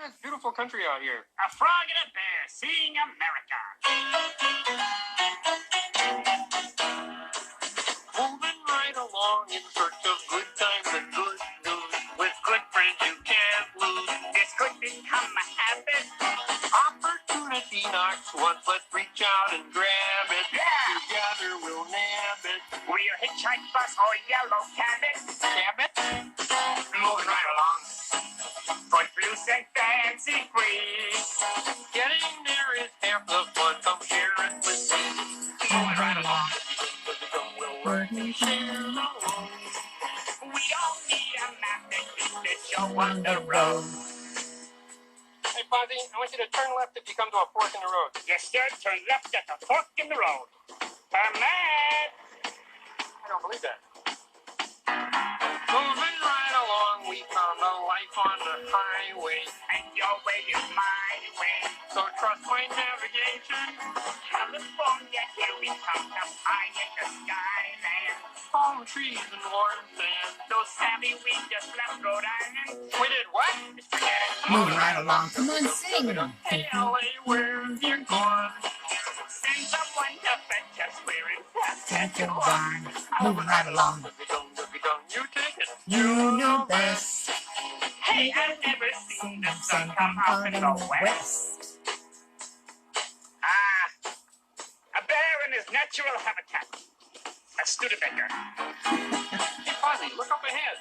it's beautiful country out here. A frog and a bear seeing America. Moving right along in search of good times and good news. With good friends you can't lose. This could become a habit. Opportunity knocks once, let's reach out and grab it. Yeah. Together we'll nab it. We're hitchhike bus or yellow cabin. Cabot? Moving right along. Footloose and fancy free. Getting there is half the fun. Come share it with me. Moving right along. We'll work and share the load. We don't need a map that keeps the show on the road. Hey, Fozzie, I want you to turn left if you come to a fork in the road. Yes, sir. Turn left at the fork in the road. Command. I don't believe that. Moving right along, we found a life on the highway. And your way is my way. So trust my navigation. California, here we come up high in the skyland. Palm trees and warm sand. So savvy, we just left Rhode Island. We did what? Forget it. Moving right along. Come on, sing. Hey, LA, where have you gone? Send someone to fetch us. We're in Saskatchewan. Moving right along. You take it. You know best. Hey, I've never seen the sun come up in the west. A bear in his natural habitat. A Studebaker. Hey, Fozzie, look up ahead.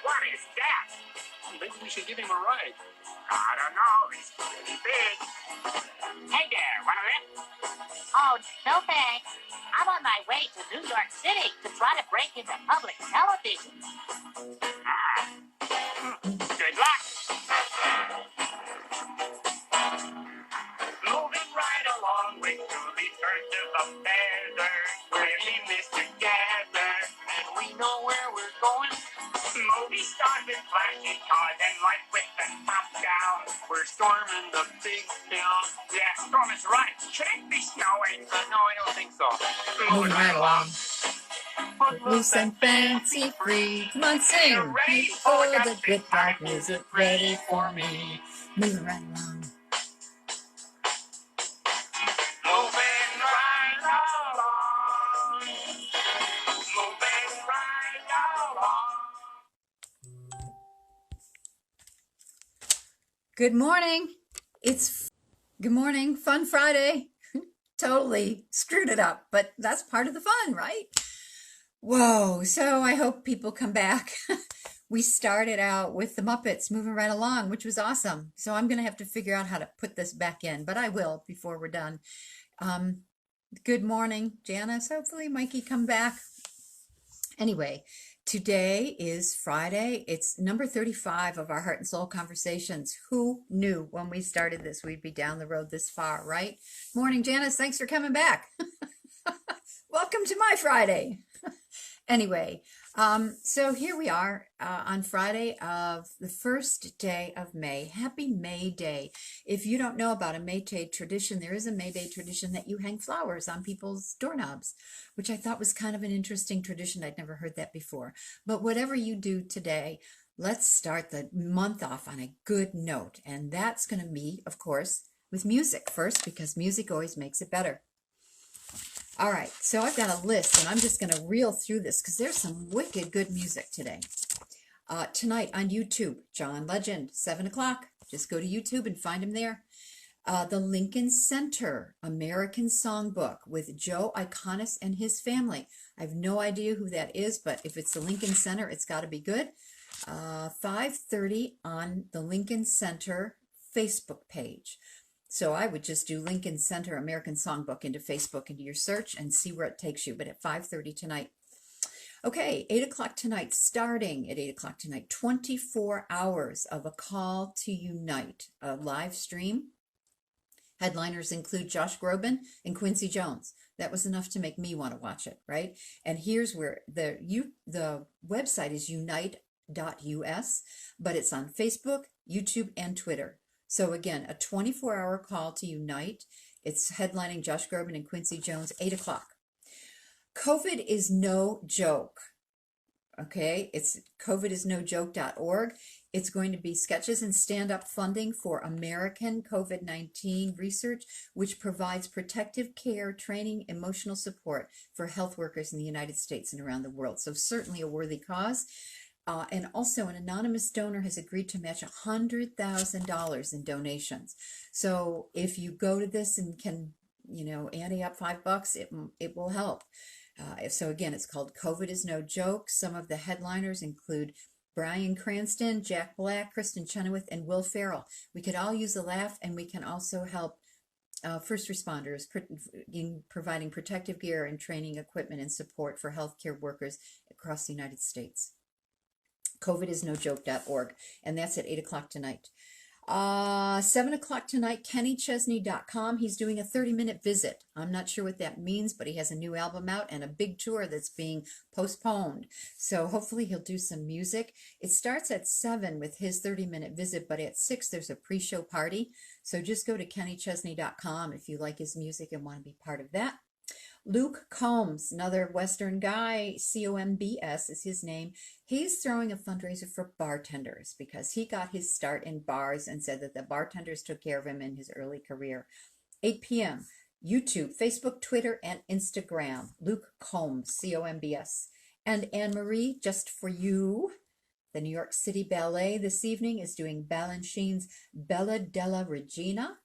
What is that? Maybe we should give him a ride. I don't know. He's pretty big. Hey there, want a lift? Oh, no thanks. I'm on my way to New York City to try to break into public television. Good luck. Moving right along with truly birds of a feather. We're in this together. And we know where we're going. Movie stars with flashy cars and lights with the top down. We're storming the big town. Yeah, storm is right. Should it be snowing? No, I don't think so. Moving right along. Footloose Loose and fancy free. Come on, sing. Ready Oh, for the good part music ready for me. Moving right along. Moving right along. Moving right along. Good morning. Good morning. Fun Friday. Totally screwed it up, but that's part of the fun, right? Whoa. So I hope people come back. We started out with the Muppets moving right along, which was awesome. So I'm going to have to figure out how to put this back in, but I will before we're done. Good morning, Janice. Hopefully Mikey come back. Anyway, today is Friday. It's number 35 of our Heart and Soul Conversations. Who knew when we started this we'd be down the road this far, right? Morning, Janice. Thanks for coming back. Welcome to my Friday. Anyway, so here we are on Friday of the first day of May. Happy May Day. If you don't know about a May Day tradition, there is a May Day tradition that you hang flowers on people's doorknobs, which I thought was kind of an interesting tradition. I'd never heard that before. But whatever you do today, let's start the month off on a good note. And that's going to be, of course, with music first, because music always makes it better. All right, so I've got a list, and I'm just going to reel through this because there's some wicked good music today. Tonight on YouTube, John Legend, 7 o'clock. Just go to YouTube and find him there. The Lincoln Center American Songbook with Joe Iconis and his family. I have no idea who that is, but if it's the Lincoln Center, it's got to be good. 5:30 on the Lincoln Center Facebook page. So I would just do Lincoln Center American Songbook into Facebook, into your search, and see where it takes you, but at 5:30 tonight. Okay, 8 o'clock tonight, starting at 8 o'clock tonight, 24 hours of a call to unite, a live stream. Headliners include Josh Groban and Quincy Jones. That was enough to make me want to watch it, right? And here's where the website is unite.us, but it's on Facebook, YouTube, and Twitter. So again, a 24-hour call to unite. It's headlining Josh Groban and Quincy Jones, 8 o'clock. COVID is no joke. Okay, it's covidisnojoke.org. It's going to be sketches and stand-up funding for American COVID-19 research, which provides protective care, training, emotional support for health workers in the United States and around the world. So certainly a worthy cause. And also an anonymous donor has agreed to match $100,000 in donations. So if you go to this and can, ante up $5, it will help. So again, it's called COVID is No Joke. Some of the headliners include Bryan Cranston, Jack Black, Kristen Chenoweth, and Will Ferrell. We could all use a laugh, and we can also help first responders in providing protective gear and training equipment and support for healthcare workers across the United States. covidisnojoke.org, and that's at 8 o'clock tonight. 7 o'clock tonight, kennychesney.com. He's doing a 30-minute visit. I'm not sure what that means, but he has a new album out and a big tour that's being postponed. So hopefully he'll do some music. It starts at 7 with his 30-minute visit, but at 6 there's a pre-show party. So just go to kennychesney.com if you like his music and want to be part of that. Luke Combs, another Western guy, Combs is his name. He's throwing a fundraiser for bartenders because he got his start in bars and said that the bartenders took care of him in his early career. 8 p.m., YouTube, Facebook, Twitter, and Instagram. Luke Combs, Combs. And Anne-Marie, just for you, the New York City Ballet this evening is doing Balanchine's Bella della Regina,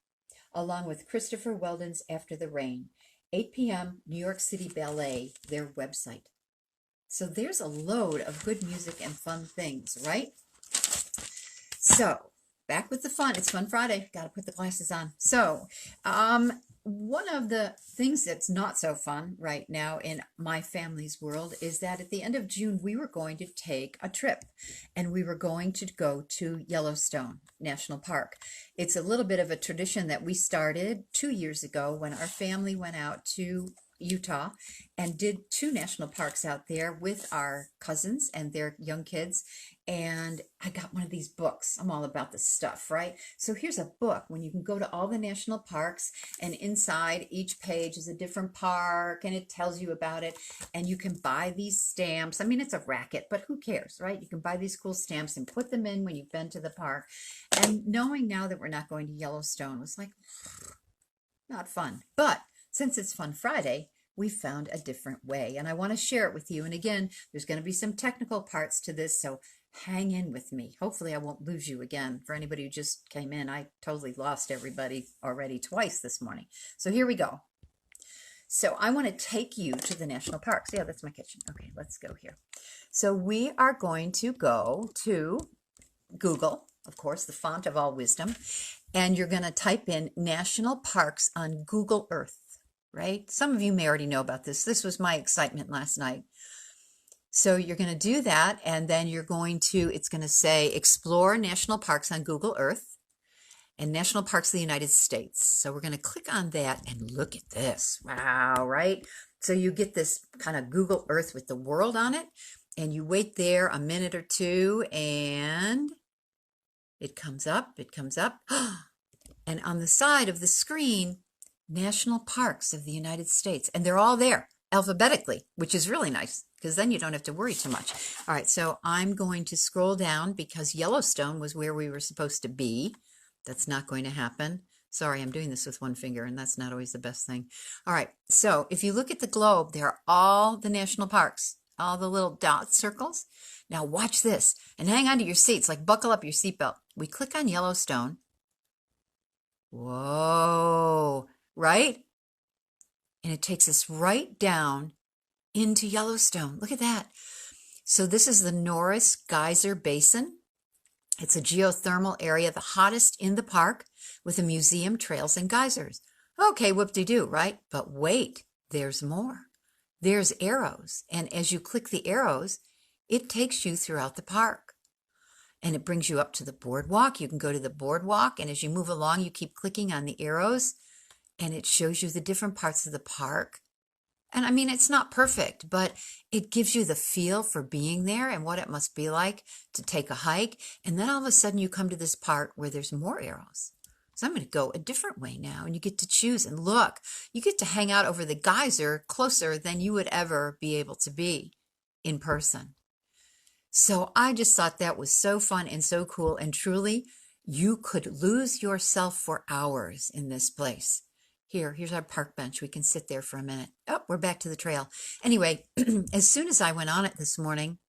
along with Christopher Weldon's After the Rain. 8 p.m., New York City Ballet, their website. So there's a load of good music and fun things, right? So back with the fun. It's Fun Friday. Got to put the glasses on. So one of the things that's not so fun right now in my family's world is that at the end of June, we were going to take a trip and we were going to go to Yellowstone National Park. It's a little bit of a tradition that we started 2 years ago when our family went out to Utah and did 2 national parks out there with our cousins and their young kids. And I got one of these books. I'm all about this stuff, right? So here's a book when you can go to all the national parks, and inside each page is a different park and it tells you about it. And you can buy these stamps. I mean, it's a racket, but who cares, right? You can buy these cool stamps and put them in when you've been to the park. And knowing now that we're not going to Yellowstone was like, not fun. But since it's Fun Friday, we found a different way, and I want to share it with you. And again, there's going to be some technical parts to this, so hang in with me. Hopefully I won't lose you again. For anybody who just came in, I totally lost everybody already twice this morning. So here we go. So I want to take you to the national parks. Yeah, that's my kitchen. Okay, let's go here. So we are going to go to Google, of course, the font of all wisdom, and you're going to type in national parks on Google Earth. Right? Some of you may already know about this. This was my excitement last night. So you're going to do that, and then you're going to, it's going to say explore national parks on Google Earth and national parks of the United States. So we're going to click on that and look at this. Wow, right? So you get this kind of Google Earth with the world on it, and you wait there a minute or two, and it comes up, and on the side of the screen, national parks of the United States, and they're all there alphabetically, which is really nice because then you don't have to worry too much. All right, so I'm going to scroll down because Yellowstone was where we were supposed to be. That's not going to happen. Sorry, I'm doing this with one finger, and that's not always the best thing. All right, so if you look at the globe, there are all the national parks, all the little dot circles. Now watch this and hang on to your seats, like buckle up your seatbelt. We click on Yellowstone. Whoa, right? And it takes us right down into Yellowstone. Look at that. So this is the Norris Geyser Basin. It's a geothermal area, the hottest in the park, with a museum, trails, and geysers. Okay, whoop-de-doo, right? But wait, there's more. There's arrows. And as you click the arrows, it takes you throughout the park. And it brings you up to the boardwalk. You can go to the boardwalk, and as you move along, you keep clicking on the arrows, and it shows you the different parts of the park. And I mean, it's not perfect, but it gives you the feel for being there and what it must be like to take a hike. And then all of a sudden you come to this part where there's more arrows. So I'm going to go a different way now, and you get to choose and look. You get to hang out over the geyser closer than you would ever be able to be in person. So I just thought that was so fun and so cool. And truly, you could lose yourself for hours in this place. Here's our park bench. We can sit there for a minute. Oh, we're back to the trail. Anyway, as soon as I went on it this morning,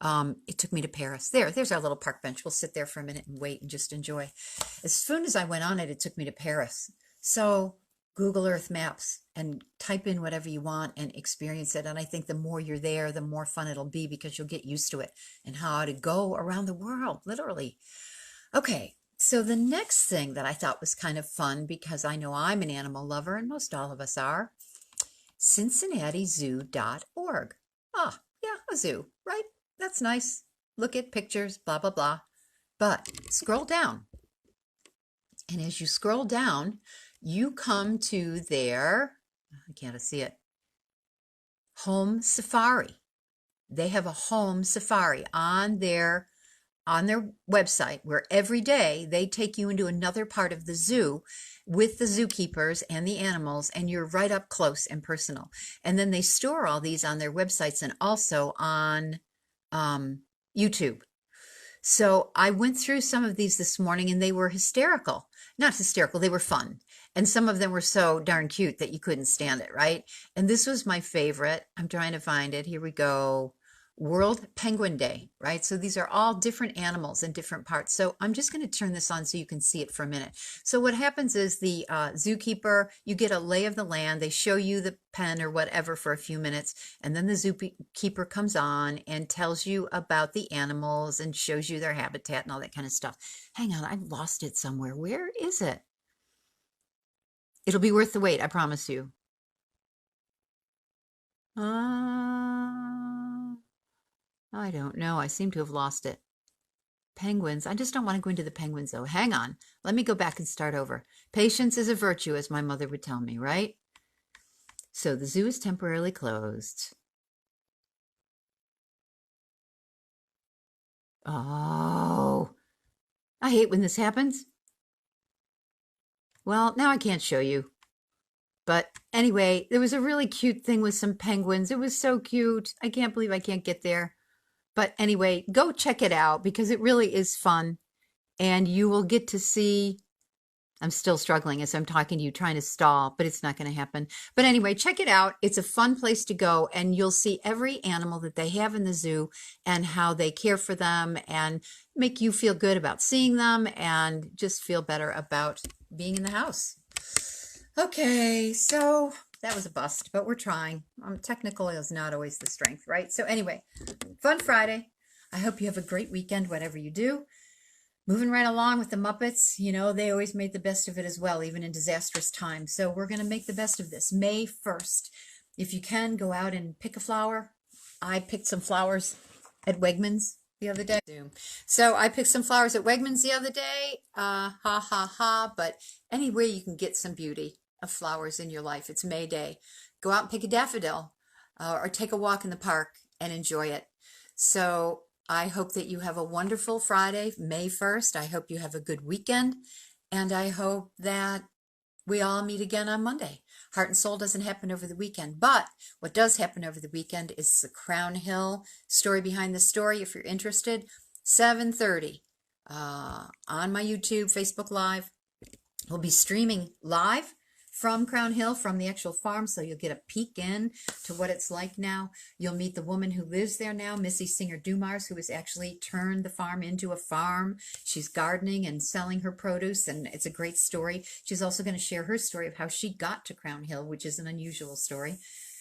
it took me to Paris. There's our little park bench. We'll sit there for a minute and wait and just enjoy. As soon as I went on it, it took me to Paris. So Google Earth Maps and type in whatever you want and experience it. And I think the more you're there, the more fun it'll be because you'll get used to it and how to go around the world, literally. Okay, so the next thing that I thought was kind of fun, because I know I'm an animal lover and most all of us are, CincinnatiZoo.org. Ah, yeah, a zoo, right? That's nice. Look at pictures, blah, blah, blah. But scroll down. And as you scroll down, you come to their, I can't see it, home safari. They have a home safari on their website where every day they take you into another part of the zoo with the zookeepers and the animals, and you're right up close and personal. And then they store all these on their websites and also on YouTube. So I went through some of these this morning and they were hysterical. Not hysterical, they were fun. And some of them were so darn cute that you couldn't stand it, right? And this was my favorite. I'm trying to find it. Here we go. World Penguin Day, right? So these are all different animals in different parts. So I'm just going to turn this on so you can see it for a minute. So what happens is the zookeeper, you get a lay of the land. They show you the pen or whatever for a few minutes. And then the zookeeper comes on and tells you about the animals and shows you their habitat and all that kind of stuff. Hang on, I've lost it somewhere. Where is it? It'll be worth the wait, I promise you. I don't know. I seem to have lost it. Penguins. I just don't want to go into the penguins, though. Hang on. Let me go back and start over. Patience is a virtue, as my mother would tell me, right? So the zoo is temporarily closed. Oh, I hate when this happens. Well, now I can't show you. But anyway, there was a really cute thing with some penguins. It was so cute. I can't believe I can't get there. But anyway, go check it out because it really is fun. And you will get to see, I'm still struggling as I'm talking to you, trying to stall, but it's not going to happen. But anyway, check it out. It's a fun place to go, and you'll see every animal that they have in the zoo and how they care for them and make you feel good about seeing them and just feel better about being in the house. Okay, so that was a bust, but we're trying. Technical is not always the strength, right? So anyway, fun Friday. I hope you have a great weekend, whatever you do. Moving right along with the Muppets, you know, they always made the best of it as well, even in disastrous times. So we're going to make the best of this. May 1st. If you can, go out and pick a flower. I picked some flowers at Wegmans the other day. So I picked some flowers at Wegmans the other day. Ha, ha, ha. But anywhere you can get some beauty of flowers in your life. It's May Day. Go out and pick a daffodil or take a walk in the park and enjoy it. So I hope that you have a wonderful Friday, May 1st. I hope you have a good weekend. And I hope that we all meet again on Monday. Heart and Soul doesn't happen over the weekend. But what does happen over the weekend is the Crown Hill Story Behind the Story. If you're interested, 7:30 on my YouTube, Facebook Live. We'll be streaming live from Crown Hill, from the actual farm, so you'll get a peek in to what it's like now. You'll meet the woman who lives there now, Missy Singer-Dumars, who has actually turned the farm into a farm. She's gardening and selling her produce, and it's a great story. She's also going to share her story of how she got to Crown Hill, which is an unusual story.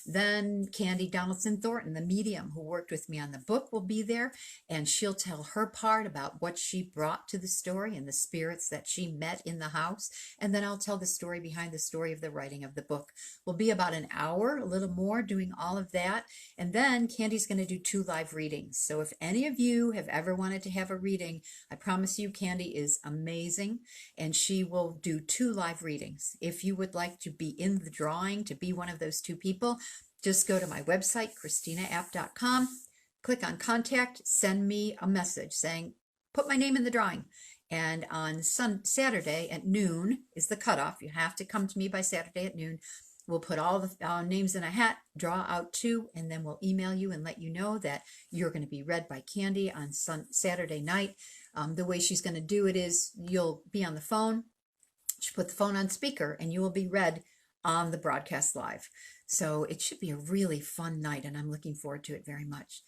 Then Candy Donaldson Thornton, the medium who worked with me on the book, will be there, and she'll tell her part about what she brought to the story and the spirits that she met in the house. And then I'll tell the story behind the story of the writing of the book. We'll be about an hour, a little more, doing all of that. And then Candy's going to do 2 live readings. So if any of you have ever wanted to have a reading, I promise you Candy is amazing, and she will do 2 live readings. If you would like to be in the drawing, to be one of those 2 people, just go to my website, christinaapp.com, click on contact, send me a message saying, put my name in the drawing. And on Saturday at noon is the cutoff. You have to come to me by Saturday at noon. We'll put all the names in a hat, draw out 2, and then we'll email you and let you know that you're going to be read by Candy on Saturday night. The way she's going to do it is you'll be on the phone. She'll put the phone on speaker and you will be read on the broadcast live. So it should be a really fun night, and I'm looking forward to it very much.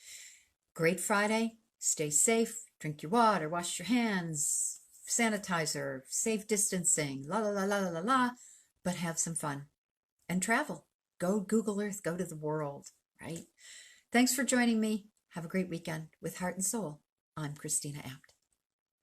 Great Friday. Stay safe. Drink your water. Wash your hands. Sanitizer. Safe distancing. La la la la la la la. But have some fun and travel. Go Google Earth. Go to the world. Right? Thanks for joining me. Have a great weekend with Heart and Soul. I'm Christina Abt.